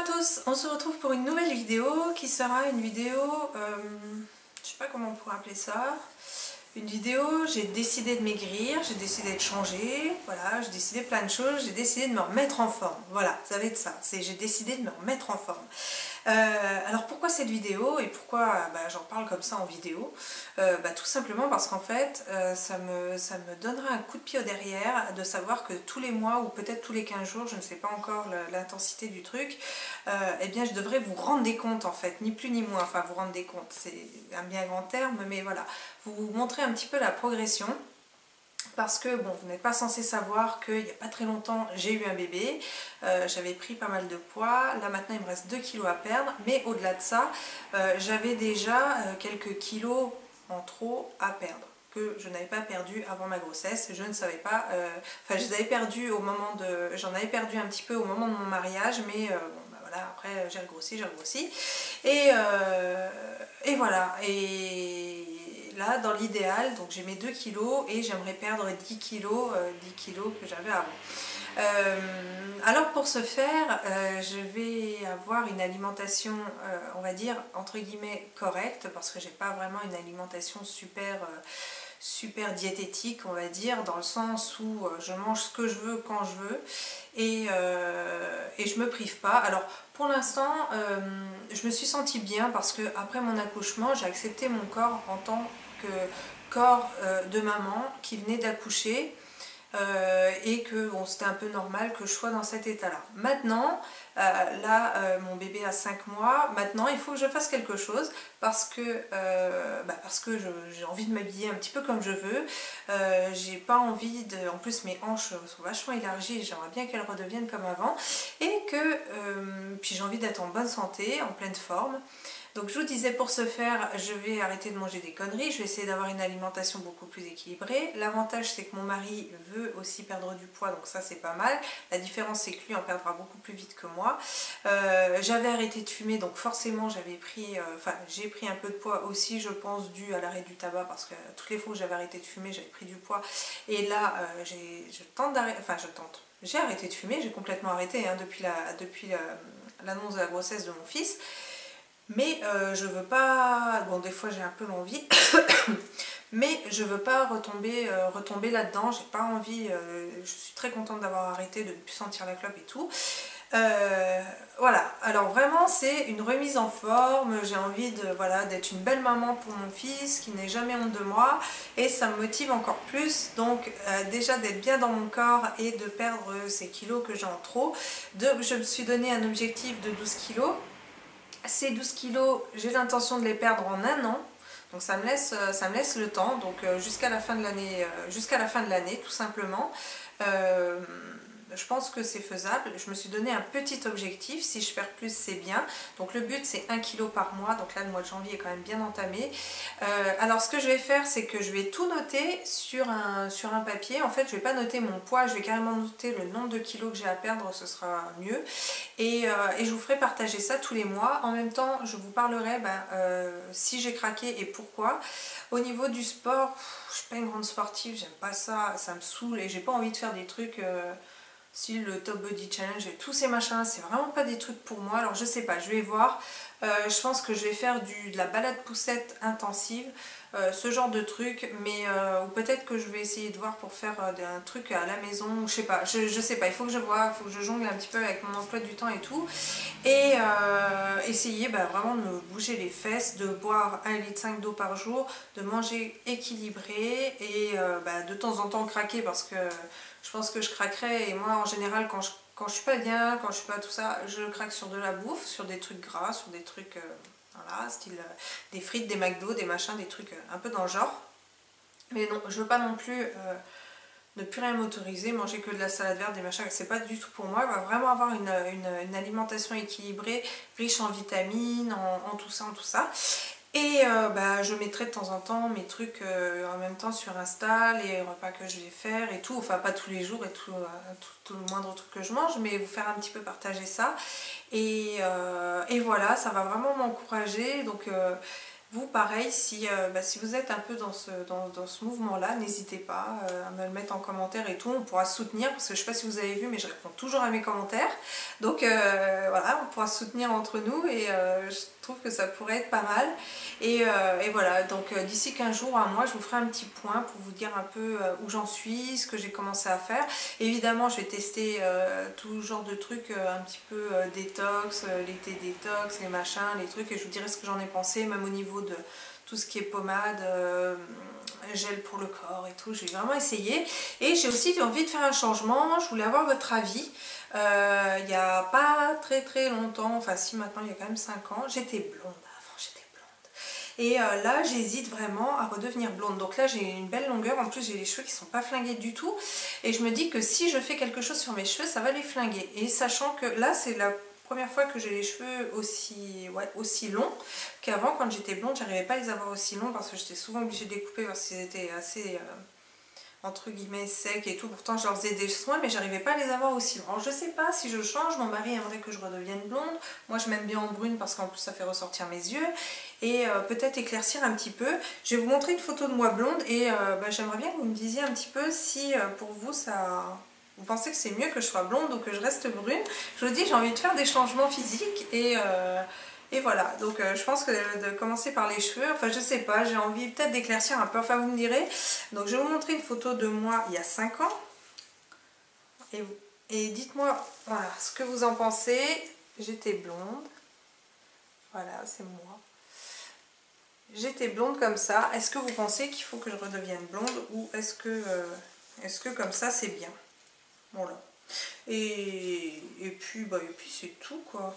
tous, on se retrouve pour une nouvelle vidéo qui sera une vidéo, je sais pas comment on pourrait appeler ça, une vidéo, j'ai décidé de maigrir, j'ai décidé de changer, voilà, j'ai décidé plein de choses, j'ai décidé de me remettre en forme, voilà, ça va être ça, c'est j'ai décidé de me remettre en forme. Alors pourquoi cette vidéo et pourquoi j'en parle comme ça en vidéo? Tout simplement parce qu'en fait ça me donnera un coup de pied au derrière de savoir que tous les mois ou peut-être tous les 15 jours, je ne sais pas encore l'intensité du truc, eh bien je devrais vous rendre des comptes en fait, ni plus ni moins, enfin vous rendre des comptes, c'est un bien grand terme, mais voilà, vous montrer un petit peu la progression. Parce que bon, vous n'êtes pas censé savoir qu'il n'y a pas très longtemps j'ai eu un bébé, j'avais pris pas mal de poids, là maintenant il me reste 2 kilos à perdre, mais au-delà de ça, j'avais déjà quelques kilos en trop à perdre, que je n'avais pas perdu avant ma grossesse, je ne savais pas, enfin je les avais perdus au moment de, j'en avais perdu un petit peu au moment de mon mariage, mais voilà, après j'ai regrossi, et voilà, et là dans l'idéal, donc j'ai mes 2 kilos et j'aimerais perdre 10 kilos que j'avais avant. Alors pour ce faire, je vais avoir une alimentation, on va dire entre guillemets correcte, parce que j'ai pas vraiment une alimentation super diététique, on va dire, dans le sens où je mange ce que je veux quand je veux et je me prive pas. Alors pour l'instant je me suis sentie bien parce que après mon accouchement j'ai accepté mon corps en tant que corps de maman qui venait d'accoucher, et que bon, c'était un peu normal que je sois dans cet état là. Maintenant mon bébé a 5 mois, maintenant il faut que je fasse quelque chose parce que j'ai envie de m'habiller un petit peu comme je veux, j'ai pas envie de, en plus mes hanches sont vachement élargies, j'aimerais bien qu'elles redeviennent comme avant, et que puis j'ai envie d'être en bonne santé, en pleine forme. Donc je vous disais, pour ce faire, je vais arrêter de manger des conneries, je vais essayer d'avoir une alimentation beaucoup plus équilibrée. L'avantage c'est que mon mari veut aussi perdre du poids, donc ça c'est pas mal. La différence c'est que lui en perdra beaucoup plus vite que moi. J'avais arrêté de fumer, donc forcément j'ai pris un peu de poids aussi, je pense, dû à l'arrêt du tabac, parce que toutes les fois où j'avais arrêté de fumer, j'avais pris du poids. Et là, j'ai arrêté de fumer, j'ai complètement arrêté hein, depuis l'annonce de la grossesse de mon fils. Mais je veux pas, bon des fois j'ai un peu l'envie, mais je veux pas retomber là-dedans, j'ai pas envie, je suis très contente d'avoir arrêté, de ne plus sentir la clope et tout. Voilà, alors vraiment c'est une remise en forme, j'ai envie de, voilà, d'être une belle maman pour mon fils qui n'ait jamais honte de moi, et ça me motive encore plus, donc déjà d'être bien dans mon corps et de perdre ces kilos que j'ai en trop. Je me suis donné un objectif de 12 kilos. Ces 12 kilos, j'ai l'intention de les perdre en un an, donc ça me laisse le temps, donc jusqu'à la fin de l'année, tout simplement. Je pense que c'est faisable. Je me suis donné un petit objectif, si je perds plus c'est bien, donc le but c'est 1 kg par mois, donc là le mois de janvier est quand même bien entamé. Alors ce que je vais faire, c'est que je vais tout noter sur un papier. En fait je vais pas noter mon poids, je vais carrément noter le nombre de kilos que j'ai à perdre, ce sera mieux, et je vous ferai partager ça tous les mois. En même temps je vous parlerai si j'ai craqué et pourquoi. Au niveau du sport, je suis pas une grande sportive, j'aime pas ça, ça me saoule, et j'ai pas envie de faire des trucs si le Top Body Challenge et tous ces machins, c'est vraiment pas des trucs pour moi. Alors je sais pas, je vais voir. Je pense que je vais faire de la balade poussette intensive, ce genre de truc, mais ou peut-être que je vais essayer de voir pour faire un truc à la maison, je sais pas, je sais pas, il faut que je vois, il faut que je jongle un petit peu avec mon emploi du temps et tout, et essayer vraiment de me bouger les fesses, de boire 1,5 litre d'eau par jour, de manger équilibré, et de temps en temps craquer, parce que je pense que je craquerai, et moi en général quand je suis pas bien, quand je suis pas tout ça, je craque sur de la bouffe, sur des trucs gras, sur des trucs voilà, style des frites, des McDo, des machins, des trucs un peu dans le genre. Mais non, je veux pas non plus ne plus rien m'autoriser, manger que de la salade verte, des machins, c'est pas du tout pour moi. Il va vraiment avoir une alimentation équilibrée, riche en vitamines, en tout ça. Et je mettrai de temps en temps mes trucs en même temps sur Insta, les repas que je vais faire et tout, enfin pas tous les jours et tout le moindre truc que je mange, mais vous faire un petit peu partager ça. Et voilà, ça va vraiment m'encourager, donc Vous pareil, si vous êtes un peu dans ce mouvement-là, n'hésitez pas à me le mettre en commentaire et tout, on pourra se soutenir, parce que je ne sais pas si vous avez vu, mais je réponds toujours à mes commentaires. Donc voilà, on pourra se soutenir entre nous et je trouve que ça pourrait être pas mal. Et voilà, donc d'ici 15 jours, un mois, je vous ferai un petit point pour vous dire un peu où j'en suis, ce que j'ai commencé à faire. Évidemment, je vais tester tout genre de trucs, un petit peu détox, les thés détox, les machins, les trucs, et je vous dirai ce que j'en ai pensé, même au niveau de tout ce qui est pommade, gel pour le corps et tout. J'ai vraiment essayé. Et j'ai aussi envie de faire un changement, je voulais avoir votre avis. Il n'y a pas très longtemps, enfin si maintenant il y a quand même 5 ans, j'étais blonde. Et là j'hésite vraiment à redevenir blonde, donc là j'ai une belle longueur, en plus j'ai les cheveux qui sont pas flingués du tout, et je me dis que si je fais quelque chose sur mes cheveux ça va les flinguer, et sachant que là c'est la première fois que j'ai les cheveux aussi longs qu'avant. Quand j'étais blonde j'arrivais pas à les avoir aussi longs parce que j'étais souvent obligée de les couper parce qu'ils étaient assez entre guillemets secs et tout, pourtant je leur faisais des soins mais j'arrivais pas à les avoir aussi longs. Alors je sais pas si je change, mon mari aimerait que je redevienne blonde, moi je m'aime bien en brune parce qu'en plus ça fait ressortir mes yeux, et peut-être éclaircir un petit peu. Je vais vous montrer une photo de moi blonde et j'aimerais bien que vous me disiez un petit peu si pour vous vous pensez que c'est mieux que je sois blonde ou que je reste brune. Je vous dis, j'ai envie de faire des changements physiques et voilà, donc je pense que de commencer par les cheveux, enfin je sais pas, j'ai envie peut-être d'éclaircir un peu, enfin vous me direz. Donc je vais vous montrer une photo de moi il y a 5 ans et dites-moi voilà, ce que vous en pensez. J'étais blonde, voilà c'est moi. J'étais blonde comme ça, est-ce que vous pensez qu'il faut que je redevienne blonde ou est-ce que comme ça c'est bien? Voilà. Et puis c'est tout quoi.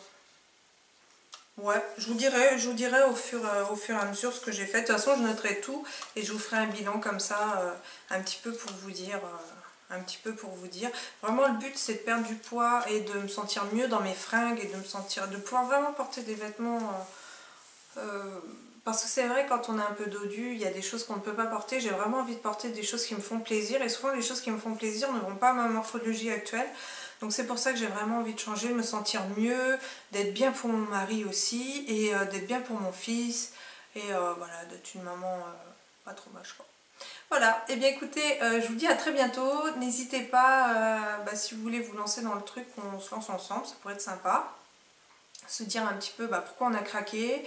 Ouais, je vous dirai au fur et à mesure ce que j'ai fait. De toute façon, je noterai tout et je vous ferai un bilan comme ça, un petit peu pour vous dire. Vraiment, le but, c'est de perdre du poids et de me sentir mieux dans mes fringues et de pouvoir vraiment porter des vêtements. Parce que c'est vrai, quand on a un peu dodu, il y a des choses qu'on ne peut pas porter. J'ai vraiment envie de porter des choses qui me font plaisir. Et souvent, les choses qui me font plaisir ne vont pas à ma morphologie actuelle. Donc c'est pour ça que j'ai vraiment envie de changer, de me sentir mieux, d'être bien pour mon mari aussi, et d'être bien pour mon fils, et voilà, d'être une maman pas trop moche quoi. Voilà, et bien écoutez, je vous dis à très bientôt. N'hésitez pas, si vous voulez vous lancer dans le truc, qu'on se lance ensemble, ça pourrait être sympa. Se dire un petit peu pourquoi on a craqué.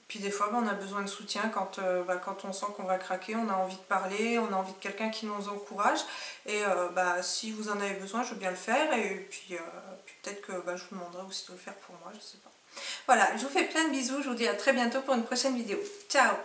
Puis des fois on a besoin de soutien quand on sent qu'on va craquer, on a envie de parler, on a envie de quelqu'un qui nous encourage, et si vous en avez besoin je veux bien le faire, et puis peut-être que je vous demanderai aussi de le faire pour moi, je sais pas. Voilà, je vous fais plein de bisous, je vous dis à très bientôt pour une prochaine vidéo. Ciao!